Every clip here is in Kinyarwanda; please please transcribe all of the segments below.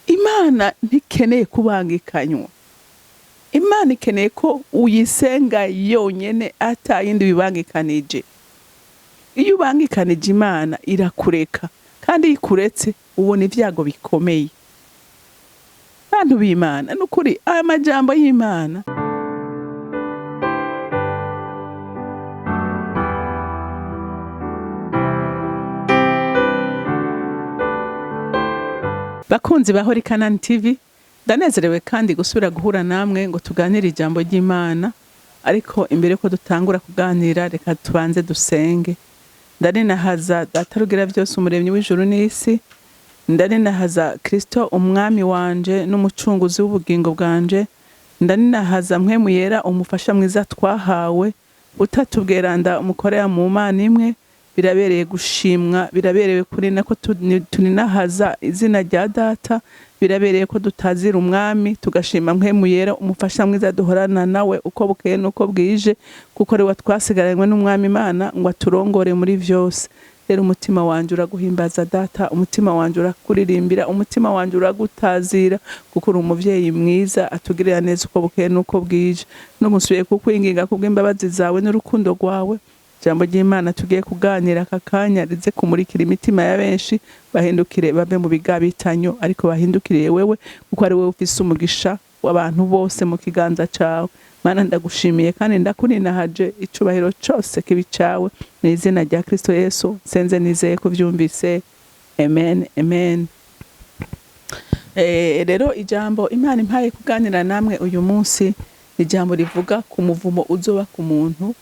Imana ntikeneye kubangikanywa. Imana ikeneye ko uyisenga yonyene atayindi bibangikanije. Iyo ubangikanije Imana irakureka, kandi ikuretse ubona ivyago bikomeye. Bantu b'Imana, nukuri aya majambo y'Imana bakunzi bahora CANAAN TV, ndanezerewe kandi gusubira guhura namwe ngo tuganire ijambo ry'Imana. Ariko imbere ko dutangura kuganira, reka tubanze dusenge. Ndarinahaza Data rugira byose, umuremyi w'ijuru n'isi. Ndarinahaza Kristo umwami wanje n'umucunguzi w'ubugingo bwanje. Ndarinahaza mpwemu yera umufasha mwiza twahawe, utatubweranda umukorera mu Mana imwe. Birabereye gushimwa, birabereye kuri nako tuninahaza izina rya Data. Birabereye ko tutazira umwami, tugashima mpwemu yera umufasha mwiza duhorana nawe uko bukeye nuko bwije, kuko ari twasigaranywe n'umwami Imana ngo aturongore muri vyose. Rero umutima wanje uraguhimbaza Data, umutima wanje urakuririmbira, umutima wanje uragutazira, kuko uri umuvyeyi mwiza atugirira neza uko bukeye nuko bwije. No musubiye kukwinginga kubw'imbabazi zawe n'urukundo rwawe. Jambo ry'Imana tugiye kuganira aka kanya rize kumurikira imitima ya benshi, bahindukire bave mu bigabitanyo, ariko bahindukiriye wewe, kuko ari wewe ufise umugisha w'abantu bose mu kiganza cawe. Mana ndagushimiye kandi ndakuninahaje, icubahiro cose kibi cawe, mu izina rya Kristo Yesu senze nizeye kuvyumvise. Amen, amen. Rero ijambo Imana impaye kuganira namwe uyu munsi, ijambo rivuga ku muvumo uzoba ku muntu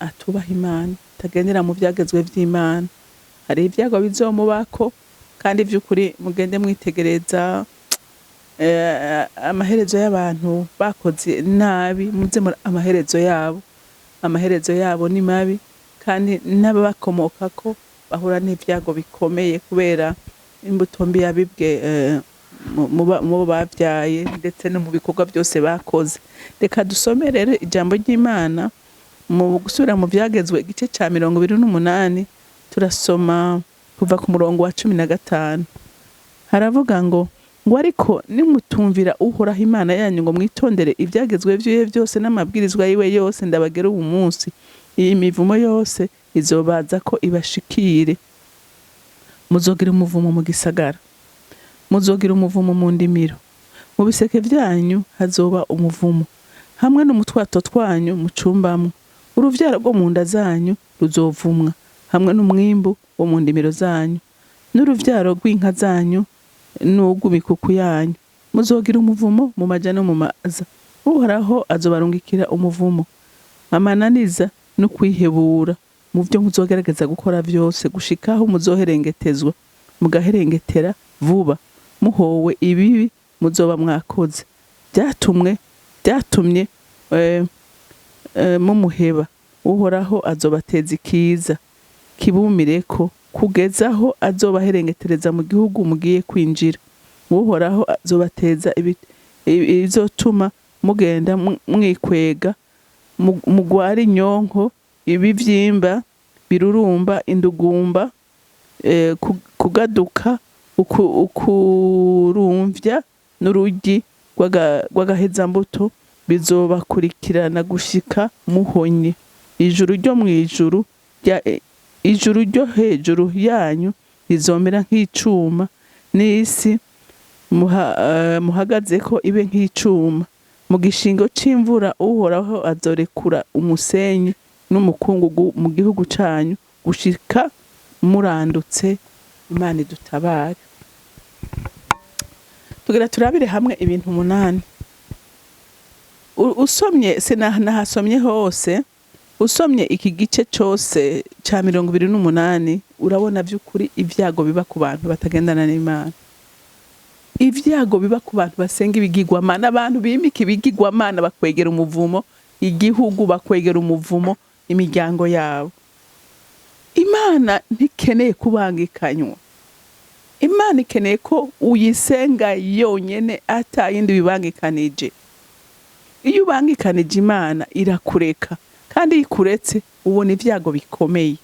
atubaha Imana, tagendera mu vyagezwe vy'Imana. Hari ibyago bizomubako, kandi vy'ukuri mugende mwitegereza amaherezo y'abantu bakoze nabi, muze amaherezo yabo ni mabi, kandi n'ababakomokako bahura n'ivyago bikomeye kubera imbuto mbi yabibwe mu bavyaye, ndetse no mu bikorwa byose bakoze. Reka dusome rero ijambo ry'Imana mu gusubira mu vyagezwe igice ca 28, turasoma kuva ku murongo wa 15. Haravuga ngo ariko nimutumvira Uhoraho Imana yanyu ngo mwitondere ivyagezwe vyiwe vyose n'amabwirizwa yiwe yose ndabagera uyu munsi, iyi mivumo yose izobaza ko ibashikire. Muzogira umuvumo mu gisagara, muzogira umuvumo mu ndimiro, mu biseke vyanyu hazoba umuvumo, hamwe n'umutwato twanyu mucumbamwo. Uruvyaro rwo mu nda zanyu ruzovumwa, hamwe n'umwimbu wo mu ndimiro zanyu, n'uruvyaro rw'inka zanyu n'ugw'imikuku yanyu. Muzogira umuvumo mu maja no mu maza. Uhoraho azobarungikira umuvumo, amananiza no kwihebura mu vyo muzogerageza gukora vyose, gushikaho muzoherengetezwa, mugaherengetera vuba, muhowe ibibi muzoba mwakoze. Byatumye mumuheba. Uhoraho azobateza ikiza kibumireko, kugezaho azobaherengetereza mu gihugu mugiye kwinjira. Uhoraho azobateza ibizotuma mugenda mwikwega, mugwara inyonko, ibivyimba birurumba, indugumba, kugaduka, ukurumvya n'urugi rw'agahezambuto bizobakurikirana gushika muhonye. Ijuru ryo mwijuru, ijuru ryo hejuru yanyu rizomera nk'icuma, n'isi muhagazeko ibe nk'icuma. Mu gishingo c'imvura Uhoraho azorekura umusenyi n'umukungugu mu gihugu canyu, gushika murandutse. Imana idutabare. Tugira turabire hamwe ibintu 8. Usomye sinahasomye hose, usomye iki gice cose ca 28 urabona vy'ukuri ivyago biba ku bantu batagendana n'Imana. Ivyago biba ku bantu basenga ibigirwamana, abantu bimika ibigirwamana bakwegera umuvumo, igihugu bakwegera umuvumo, imiryango yabo. Imana ntikeneye kubangikanywa. Imana ikeneye ko uyisenga yonyene atayindi bibangikanije. Iyo ubangikanije Imana irakureka, kandi ikuretse ubona ivyago bikomeye.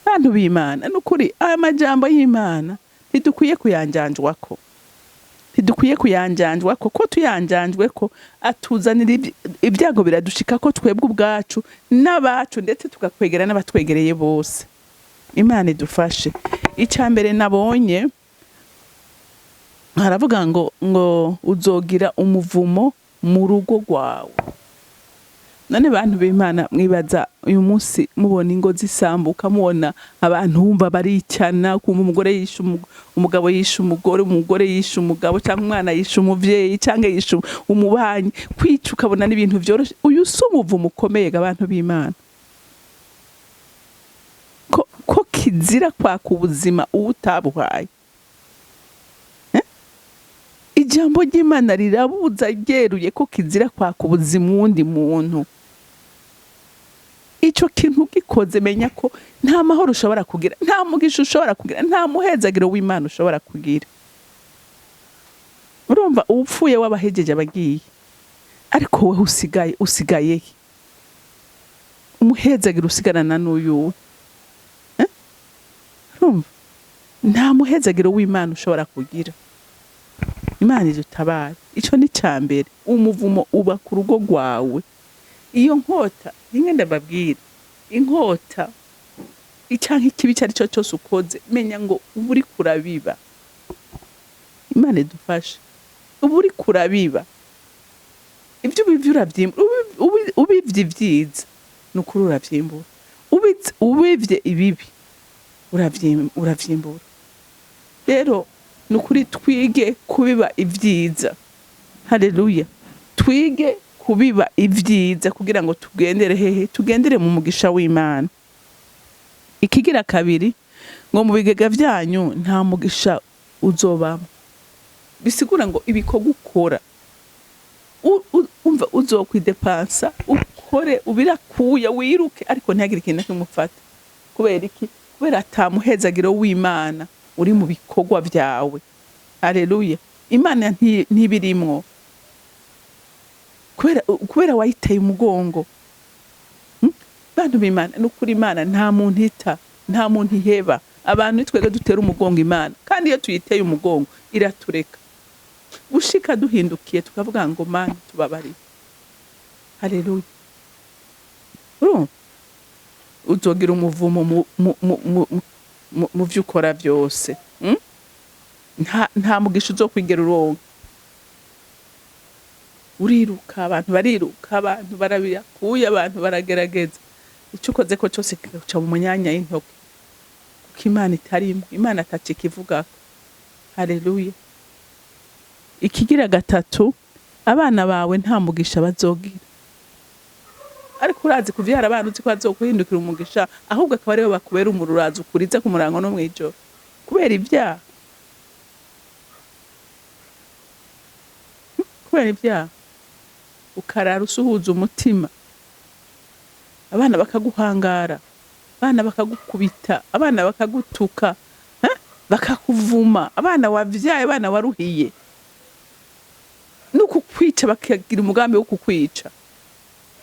Bantu b'Imana, nukuri aya majambo y'Imana ntidukwiye kuyanjanjwako, ntidukwiye kuyanjanjwako, ko tuyanjanjweko atuzanira ibyago biradushika ko twebwe ubwacu n'abacu ndetse tugakwegera n'abatwegereye bose. Imana idufashe. Icambere nabonye haravuga ngo uzogira umuvumo mu rugo rwawe. None bantu b'Imana mwibaza uyu munsi mubona ingo zisambuka, mubona abantu bumva baricana, kumva umugore yishe umugabo, yishe umugore, umugore yishe umugabo, cyangwa umwana yishe umuvyeyi, cyangwa yishe umubanyi, kwica ukabona n'ibintu vyoroshe. Uyu si umuvumo ukomeye abantu b'Imana, ko kizira kwaka ubuzima uwutabuhaye. Ijambo ry'Imana rirabuza ryeruye ko kizira kwaka ubuzima uwundi muntu. Ico kintu gikoze menya ko nta mahoro ushobora kugira, nta mugisha ushobora kugira, nta muhezagiro w'Imana ushobora kugira. Urumva upfuye wabahejeje abagiye, ariko wewe usigaye he? Umuhezagiro usigarana n'uyu. Urumva nta muhezagiro w'Imana ushobora kugira. Imana idutabare. Ico ni cambere, umuvumo uba ku rugo rwawe. Iyo nkota rimwe ndababwira, inkota icanka ikibi cyari cyo cyose ukoze, menya ngo uba uri kurabiba. Imana idufashe. Uba uri kurabiba ibyo ubivye uravyimbura, ubivye ivyiza nukuri uravyimbura, ubivye ibibi uravyimbura. Rero nukuri twige kubiba ivyiza. Haleluya. Twige kubiba ivyiza kugira ngo tugendere hehe? Tugendere mu mugisha w'Imana. Ikigira kabiri ngo mu bigega vyanyu nta mugisha uzobamo. Bisigura ngo ibikorwa ukora umva uzokwidepansa, ukore ubirakuye, wiruke, ariko ntihagire ikintu kimufata. Kubera iki? Kubera atamuhezagiro w'Imana uri mu bikorwa vyawe. Haleluya. Imana ntibirimwo. Kubera wayiteye umugongo. Bantu b'Imana, nukuri Imana nta muntu ita, nta muntu iheba. Abantu twege dutera umugongo Imana, kandi iyo tuyiteye umugongo iratureka. Gushika duhindukiye tukavuga ngo Mana tubabari. Haleluya. Uzogira umuvumo mu vyukora byose. Nta mugisha uzokwigera uronka. Uriruka, abantu bariruka, abantu barabiyakuye, abantu baragerageza. Icyo ukoze ko cyose kigaca mu myanya y'intoki, kuko Imana itarimwe, Imana atakikivuga. Haleluya. Ikigira gatatu, abana bawe nta mugisha bazogira. Ariko urazi kuvyara abana uzi ko bazokuhindukira umugisha, ahubwo akaba ariwe bakubera umururazi ukuriza ku murango no mwijoro kubera ibyaha. Kubera ibyaha ukarara usuhuza umutima, abana bakaguhangara, abana bakagukubita, abana bakagutuka, bakakuvuma, abana wavyaye, abana waruhiye, nuko kwica bakagira umugambi wo kukwica.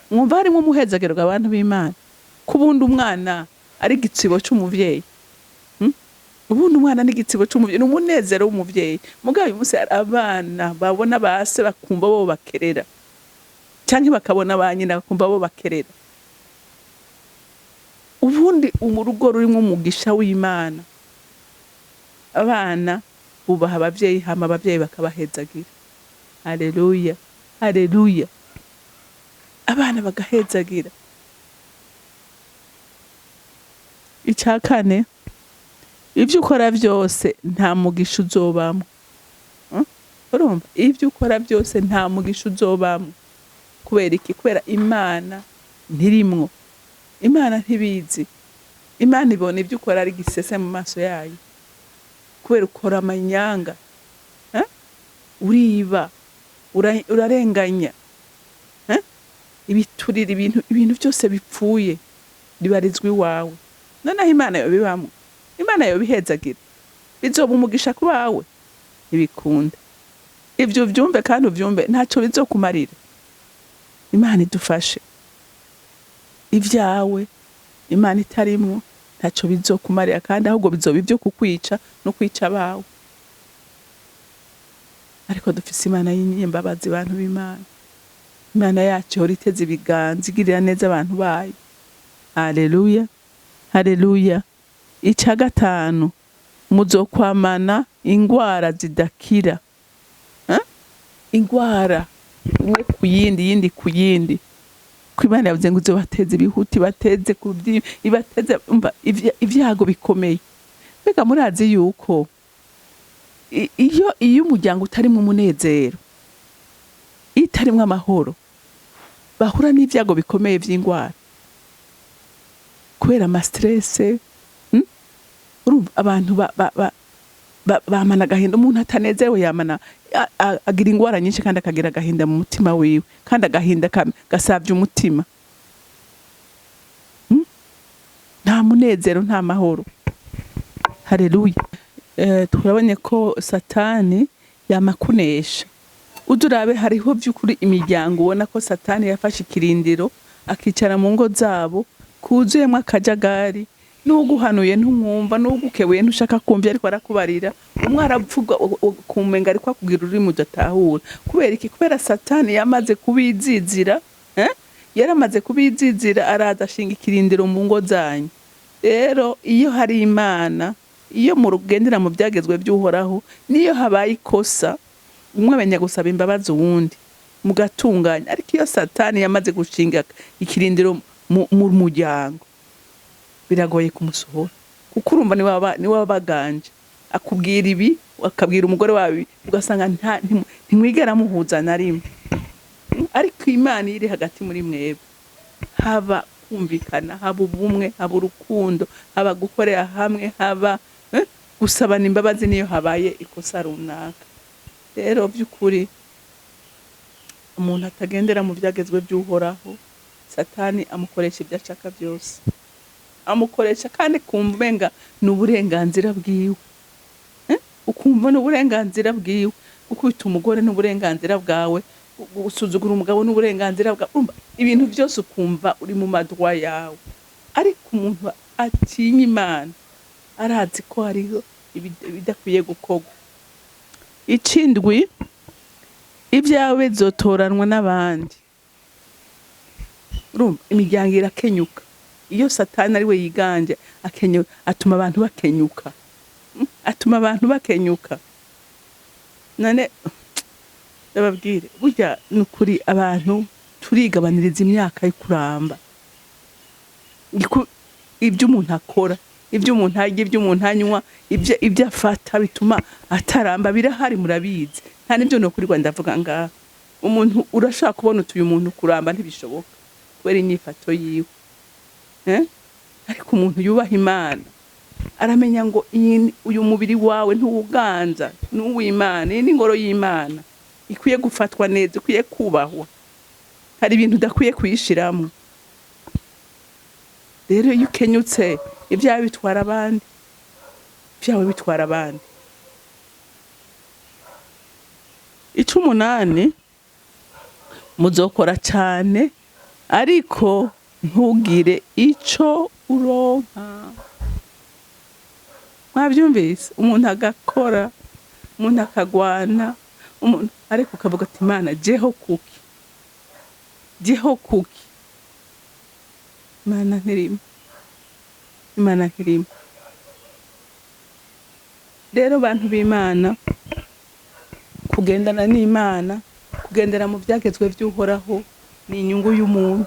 Mwumva harimo umuhezagiro abantu b'Imana. Kubundi umwana ari igitsibo c'umuvyeyi. Ubundi umwana ni igitsibo c'umuvyeyi, n'umunezero w'umuvyeyi. Mugabo uyu munsi abana babona base bakumva bo bakerera, canke bakabona banyina bakumva bo bakerera. Ubundi umurugo rurimo umugisha w'Imana, abana bubaha abavyeyi, hama abavyeyi bakabahezagira. Haleluya. Haleluya. Abana bagahezagira. Icakane, ivyo ukora byose nta mugisha uzobamo. Urumva? Ivyo ukora byose nta mugisha uzobamo. Kubera iki? Kubera Imana ntirimwo. Imana ntibizi. Imana ibona ivyo ukora ari gisese mu maso yayo. Kubera ukora amanyanga. Uriba, urarenganya. Ibiturira ibintu byose bipfuye bibarizwa iwawe. Noneho Imana yobibamo. Imana yobihezagira. Bizoba umugisha ku bawe. Ibikunda. Ivyo vyumve kandi uvyumve ntaco bizokumarira. Imana idufashe. Ivyawe Imana itarimwo ntaco bizokumarira kandi ahubwo bizoba ibyo kukwica no kwica abawe. Ariko dufise Imana y'imbabazi, bantu b'Imana. Imana yacu ihora iteze ibiganza igirira neza abantu bayo. Haleluya, haleluya. Ica gatanu, muzokwamana ingwara zidakira. Ingwara umwe ku yindi, yindi ku yindi. Ko Imana yavuze ngo uzobateze ibihuti, bateze ibateze ivyago bikomeye. Mbega murazi yuko iyo umuryango utarimwo umunezero, itarimwo amahoro, bahura n'ivyago bikomeye vy'ingwara kubera ama stress. Urumva abantu bamana agahinda. Umuntu atanezerewe yamana agira ingwara nyinshi kandi akagira agahinda mu mutima wiwe, kandi agahinda gasavye umutima. Nta munezero, nta mahoro. Haleluya. Turabonye ko Satani yamakunesha. Udurabe hariho by'ukuri imiryango ubona ko Satani yafashe ikirindiro akicara mu ngo zabo kuzuyemo akajagari, n'uguhanuye ntumwumva, n'ugukebuye ntushaka kumva ariko arakubarira. Umwe aravuga kumenga ariko akubwira ururimi udatahura. Kubera iki? Kubera Satani yamaze kubizizira, yaramaze kubizizira, araza ashinga ikirindiro mu ngo zanyu. Rero iyo hari Imana, iyo murugendera mu byagezwe by'Uhoraho, niyo habaye ikosa umwe amenya gusaba imbabazi uwundi mugatunganya. Ariko iyo Satani yamaze gushinga ikirindiro mu muryango, biragoye kumusohora, kuko urumva ni wabaganje akubwira ibi, akabwira umugore wawe, ugasanga ntimwigera muhuza na rimwe. Ariko Imana iri hagati muri mwebwe, haba kumvikana, haba ubumwe, haba urukundo, haba gukorera hamwe, haba gusabana imbabazi niyo habaye ikosa runaka. Rero by'ukuri umuntu atagendera mu byagezwe by'Uhoraho, Satani amukoresha ibyo ashaka byose, amukoresha kandi kumvenga n'uburenganzira bwiwe. Ukumva n'uburenganzira bwiwe, gukubita umugore n'uburenganzira bwawe, gusuzugura umugabo n'uburenganzira bwawe. Ibintu byose ukumva uri mu madwa yawe. Ariko umuntu atinya Imana arazi ko hariho ibidakwiye gukorwa. Icindwi, ibyawe bizotoranwa n'abandi. Urumva imiryango irakenyuka. Iyo Satani ari we yiganje atuma abantu bakenyuka, atuma abantu bakenyuka. None ndababwire, burya nukuri abantu turigabaniriza imyaka yo kuramba. Ibyo umuntu akora, ibyo umuntu arya, ibyo umuntu anywa, ibyo afata bituma ataramba, birahari murabizi. Nta nibyo no kuri Rwanda ndavuga ngaha. Umuntu urashaka kubona utuye umuntu kuramba ntibishoboka kubera inyifato yiwe. Ariko umuntu yubaha Imana aramenya ngo uyu mubiri wawe ntuwuganza, n'uw'Imana, ni ingoro y'Imana, ikwiye gufatwa neza, ikwiye kubahwa. Hari ibintu udakwiye kuyishiramo. Rero iyo ukenyutse, ibyawe bitwara abandi, ibyawe bitwara abandi. Icumunani, muzokora cyane ariko ntugire ico uronka. Mwabyumvise? Umuntu agakora, umuntu akagwana, umuntu ariko ukavuga ati Imana jeho kuki, jeho kuki. Imana ntirimo, Imana ntirimo. Rero bantu b'Imana, kugendana n'Imana, kugendera mu byagezwe by'Uhoraho ni inyungu y'umuntu,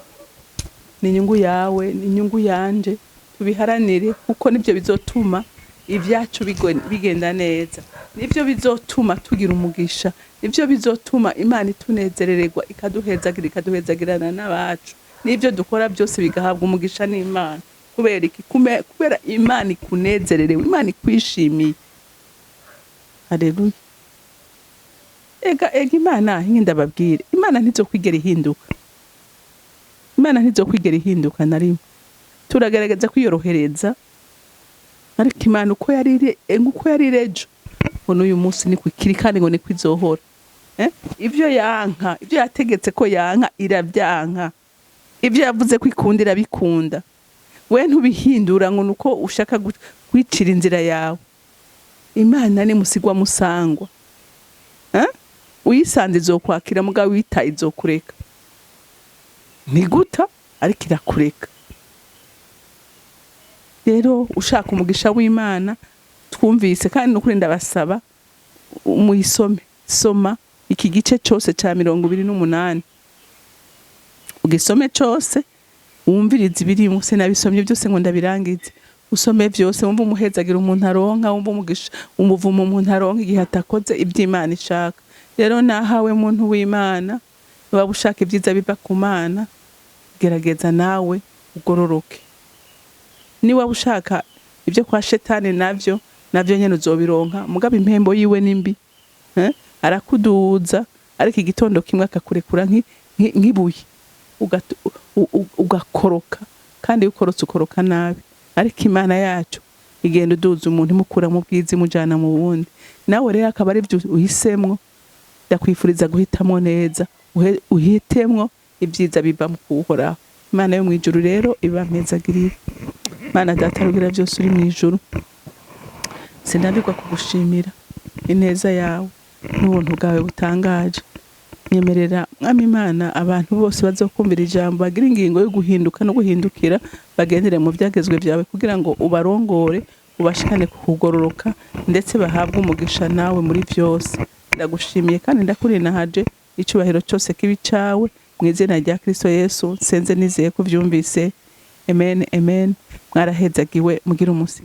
ni inyungu yawe, ni inyungu yanje. Tubiharanire kuko nibyo bizotuma ibyacu bigenda neza, nibyo bizotuma tugira umugisha, nibyo bizotuma Imana itunezerererwa, ikaduhezagirana n'abacu. Nibyo dukora byose bigahabwa umugisha n'Imana. Kubera iki? Kubera Imana ikunezererewe, Imana ikwishimiye. Haleluya. Ega Imana ndababwire, Imana ntizokwigera ihinduka. Imana ntizokwigera ihinduka na rimwe. Turagerageza kwiyorohereza, ariko Imana uko yari rejo ngo n'uyu munsi ni kwikiri kandi ngo ni kwizohora. Ibyo yanka, ibyo yategetse ko yanka irabyanka, ibyo yavuze ko ikunda irabikunda. we ntubihindura ngo nuko ushaka kwicira inzira yawe. Imana ni musigwa musangwa. Uyisanze izokwakira mugabo witaye izokureka. Niguta ariko irakureka. Rero ushaka umugisha w'Imana twumvise kandi nukuri ndabasaba muyisome. Soma iki gice cyose cya 28. Ugisome cyose wumvirize ibirimo. Sinabisomye byose ngo ndabirangize. Usome byose wumva umuhezagira umuntu aronka, wumva umugisha umuvumo umuntu aronka igihe atakoze iby'Imana ishaka. Rero nahawe muntu w'Imana, waba ushaka ibyiza biva ku Mana, gerageza nawe ugororoke. Ni waba ushaka ibyo kwa shetani navyo nyene uzobironka, mugabo impembo yiwe nimbi. Arakuduza ariko igitondo kimwe akakurekura nk'ibuye ugakoroka, kandi ukorotse ukoroka nabi. Ariko Imana yacu igenda uduza umuntu imukura mu bwiza imujana mu wundi. Nawe rero akaba ari byo uhisemwo, ndakwifuriza guhitamo neza, uhitemwo ibyiza biva mu kuhoraho. Imana yo mwijuru rero ibamezagirire. Mana data rugira byose uri mwijuru, sinabirwa kugushimira ineza yawe n'ubuntu bwawe butangaje. Nyemerera mwami Imana abantu bose bazokumvira ijambo bagira ingingo yo guhinduka no guhindukira, bagendere mu byagezwe byawe kugira ngo ubarongore, ubashikane kugororoka ndetse bahabwe umugisha nawe muri byose. Ndagushimiye kandi ndakurinahaje, icyubahiro cyose kibi cyawe mu izina rya Kristo Yesu senze nizeye ko byumvise. Amen, amen. Mwarahezagiwe mugira umunsi.